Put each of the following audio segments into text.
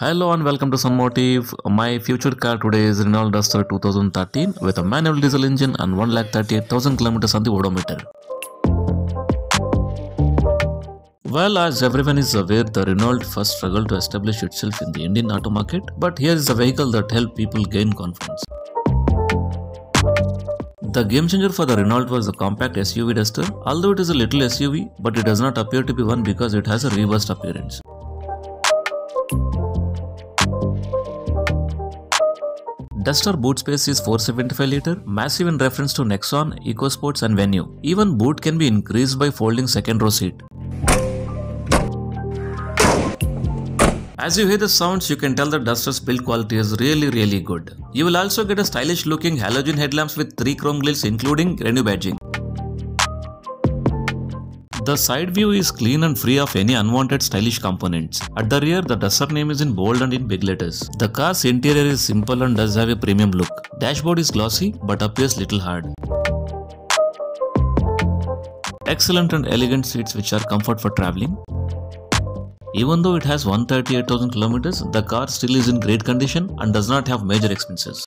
Hello and welcome to SunMotive. My future car today is Renault Duster 2013 with a manual diesel engine and 1,38,000 kilometers on the odometer. Well, as everyone is aware, the Renault first struggled to establish itself in the Indian auto market, but here is a vehicle that helped people gain confidence. The game changer for the Renault was the compact SUV Duster. Although it is a little SUV, but it does not appear to be one because it has a reversed appearance. Duster boot space is 475 litre, massive in reference to Nexon, EcoSports and Venue. Even boot can be increased by folding second row seat. As you hear the sounds, you can tell the Duster's build quality is really good. You will also get a stylish looking halogen headlamps with 3 chrome grills including Renault badging. The side view is clean and free of any unwanted stylish components. At the rear, the Duster name is in bold and in big letters. The car's interior is simple and does have a premium look. Dashboard is glossy but appears little hard. Excellent and elegant seats which are comfort for traveling. Even though it has 138,000 kilometers, the car still is in great condition and does not have major expenses.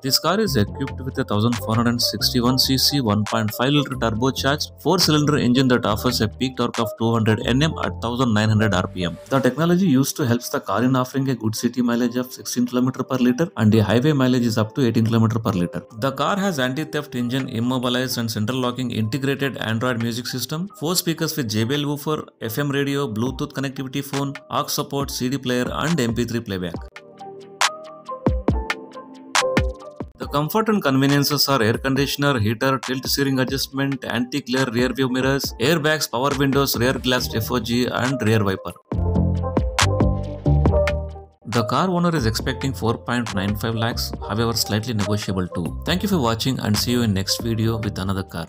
This car is equipped with a 1461cc 1.5-litre turbocharged 4-cylinder engine that offers a peak torque of 200 Nm at 1900 rpm. The technology used to helps the car in offering a good city mileage of 16 km per litre and the highway mileage is up to 18 km per litre. The car has anti-theft engine, immobilized and central locking integrated Android music system, 4 speakers with JBL woofer, FM radio, Bluetooth connectivity phone, aux support, CD player and MP3 playback. The comfort and conveniences are air conditioner, heater, tilt steering adjustment, anti-glare rear view mirrors, airbags, power windows, rear glass FOG and rear wiper. The car owner is expecting 4.95 lakhs, however slightly negotiable too. Thank you for watching and see you in next video with another car.